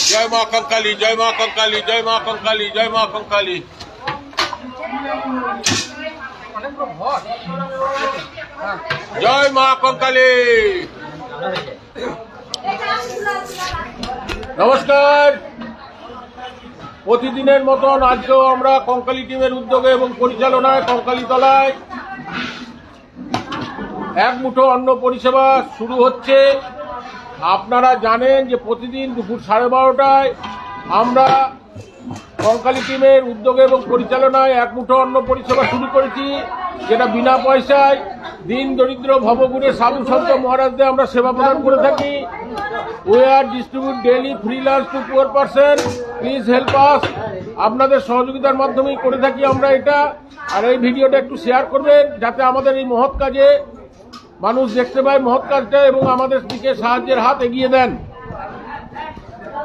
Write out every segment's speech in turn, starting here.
জয় মা কঙ্কালী, জয় মা কঙ্কালী, জয় মা কঙ্কালী, জয় মা কঙ্কালী। জয় মা কঙ্কালী। নমস্কার। প্রতিদিনের মতন আজকেও আমরা কঙ্কালী টিমের উদ্যোগে এবং পরিচালনায় কঙ্কালীতলায় এক মুঠো অন্ন পরিষেবা শুরু হচ্ছে। আপনারা জানেন যে প্রতিদিন দুপুর 12:30টায় আমরা কঙ্কালী টিমের উদ্যোগে এবং পরিচালনায় এক মুঠো অন্ন পরিষেবা শুরু করেছি, যেটা বিনা পয়সায় দিন দরিদ্র ভবঘুরে সাধু সন্ত মহারাজদের আমরা সেবা প্রদান করে থাকি। We are distribute daily free lunch to poor person, please help us. আপনাদের সহযোগিতার মাধ্যমেই করে থাকি আমরা এটা। আর এই ভিডিওটা একটু শেয়ার করবেন যাতে আমাদের এই মহৎ কাজে মানুষ দেখতে পায় মহৎ কাজটা এবং আমাদের দিকে সাহায্যের হাত এগিয়ে দেন।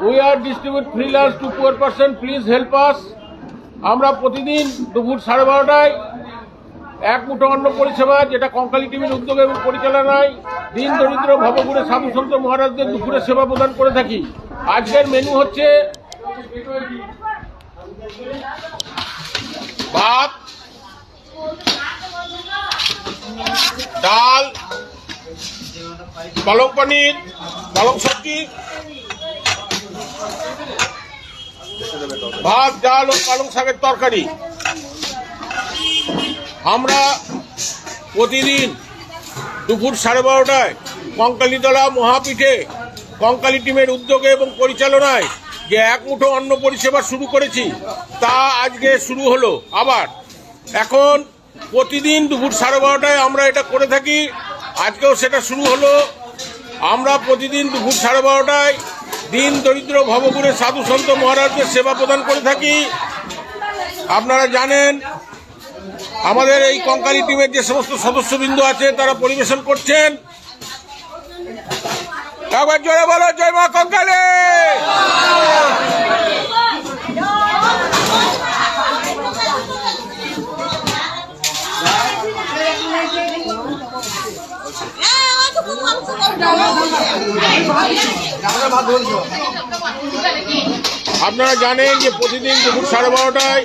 We are distribute free lunch to poor person, please help us. আমরা প্রতিদিন দুপুর 12:30টায় এক মুঠো অন্ন পরিষেবা, যেটা কঙ্কালী টিমের উদ্যোগে এবং পরিচালনায় দিন দরিদ্র ভবঘুরে সাধু সন্ত মহারাজদের দুপুরে সেবা প্রদান করে থাকি। আজকের মেনু হচ্ছে ভাত, ডাল, পালং পনির, পালং সবজি, ভাত, ডাল ও পালং শাকের তরকারি। আমরা প্রতিদিন দুপুর 12:30টায় কঙ্কালীতলা মহাপীঠে কঙ্কালী টিমের উদ্যোগে এবং পরিচালনায় যে এক মুঠো অন্ন পরিষেবা শুরু করেছি, তা আজকে শুরু হলো আবার। এখন প্রতিদিন দুপুর 12:30টায় আমরা এটা করে থাকি, আজকেও সেটা শুরু হলো। আমরা প্রতিদিন দুপুর 12:30টায় দিন দরিদ্র ভবঘুরে সাধু সন্ত মহারাজদের সেবা প্রদান করে থাকি। আপনারা জানেন আমাদের এই কঙ্কালী টিমের যে সমস্ত সদস্যবৃন্দ আছে তারা পরিবেশন করছেন। একবার জোরে বলো, জয় মা কঙ্কালী। আপনারা জানেন যে প্রতিদিন দুপুর 12:30টায়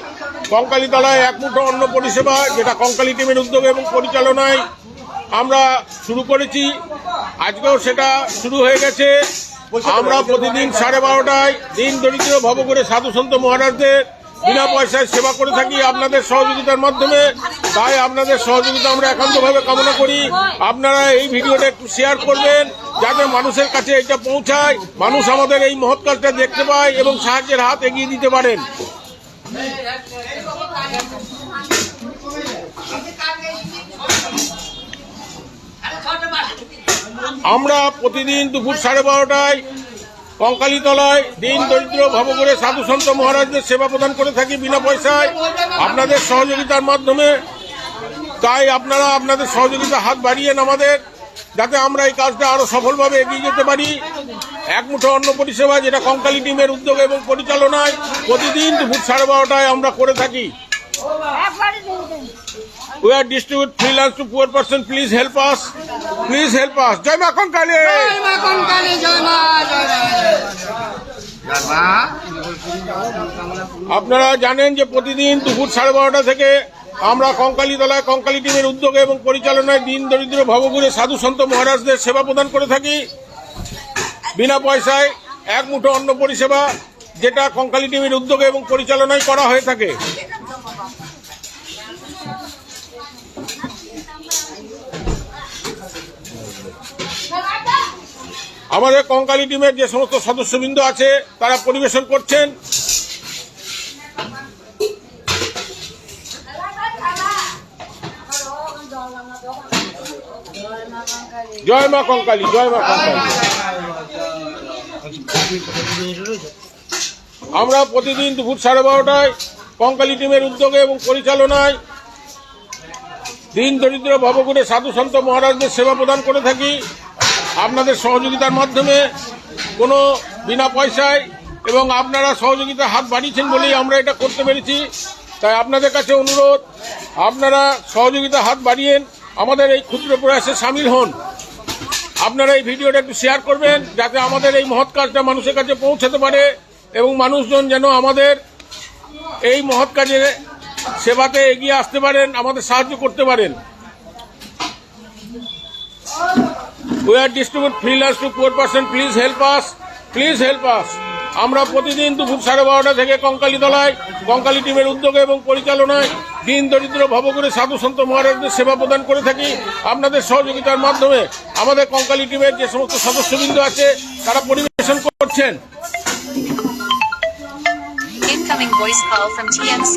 কঙ্কালীতলায় এক মুঠো অন্ন পরিষেবা, যেটা কঙ্কালী টিমের উদ্যোগে এবং পরিচালনায় আমরা শুরু করেছি, আজকেও সেটা শুরু হয়ে গেছে। আমরা প্রতিদিন 12:30টায় দিন দরিদ্র ভবঘুরে সাধু সন্ত মহারাজদের বিনা পয়সায় সেবা করে থাকি আপনাদের সহযোগিতার মাধ্যমে। তাই আপনাদের সহযোগিতা আমরা একান্তভাবে কামনা করি। আপনারা এই ভিডিওটা একটু শেয়ার করবেন যাতে মানুষের কাছে এটা পৌঁছায়, মানুষ আমাদের এই মহৎ কাজটা দেখতে পায় এবং সাহায্যের হাত এগিয়ে দিতে পারেন। আমরা প্রতিদিন দুপুর 12:30টায় কঙ্কালীতলায় দিন দরিদ্র ভবঘুরে সাধু সন্ত মহারাজদের সেবা প্রদান করে থাকি বিনা পয়সায় আপনাদের সহযোগিতার মাধ্যমে। তাই আপনারা আপনাদের সহযোগিতা হাত বাড়িয়েন আমাদের, যাতে আমরা এই কাজটা আরো সফলভাবে এগিয়ে যেতে পারি। এক মুঠো অন্ন পরিষেবা, যেটা কঙ্কালী টিমের উদ্যোগে এবং পরিচালনায় প্রতিদিন দুপুর 12:30টায় আমরা করে থাকি। We are distribute free lunch to poor person. Please help us. Please help us. জয় মা কঙ্কালী। জয় মা কঙ্কালী, জয় মা, জয় মা। আপনারা জানেন যে প্রতিদিন দুপুর 12:30টা থেকে আমরা কঙ্কালীতলায় কঙ্কালী টিমের উদ্যোগে এবং পরিচালনায় দিন দরিদ্র ভবঘুরে সাধু সন্ত মহারাজদের সেবা প্রদান করে থাকি বিনা পয়সায়। এক মুঠো অন্ন পরিষেবা, যেটা কঙ্কালী টিমের উদ্যোগে এবং পরিচালনায় করা হয়ে থাকে। আমাদের কঙ্কালী টিমের যে সমস্ত সদস্যবৃন্দ আছে তারা পরিবেশন করছেন। জয় মা কঙ্কালী, জয় মা কঙ্কালী। আমরা প্রতিদিন দুপুর 12:30টায় কঙ্কালী টিমের উদ্যোগে এবং পরিচালনায় দিন দরিদ্র ভবঘুরে সাধু সন্ত মহারাজদের সেবা প্রদান করে থাকি আপনাদের সহযোগিতার মাধ্যমে, কোনো বিনা পয়সায়। এবং আপনারা সহযোগিতার হাত বাড়িয়েছেন বলেই আমরা এটা করতে পেরেছি। তাই আপনাদের কাছে অনুরোধ, আপনারা সহযোগিতার হাত বাড়িয়েন, আমাদের এই ক্ষুদ্র প্রয়াসে সামিল হন। আপনারা এই ভিডিওটা একটু শেয়ার করবেন যাতে আমাদের এই মহৎ কাজটা মানুষের কাছে পৌঁছাতে পারে এবং মানুষজন যেন আমাদের এই মহৎ কাজে সেবাতে এগিয়ে আসতে পারেন, আমাদের সাহায্য করতে পারেন। We are distribute feelers to poor person. Please help us. Please help us. আমরা প্রতিদিন দুপুর 12:30 থেকে কঙ্কালী টিমের উদ্যোগে এবং পরিচালনায় দিন দরিদ্র ভবঘুরে সাধু সন্ত মহারাজদের সেবা প্রদান করে থাকি। আপনাদের সহযোগিতার মাধ্যমে আমাদের কঙ্কালী টিমের যে সমস্ত সদস্যবৃন্দ আছে তারা পরিবেশন করছেন। Incoming voice call from TMC.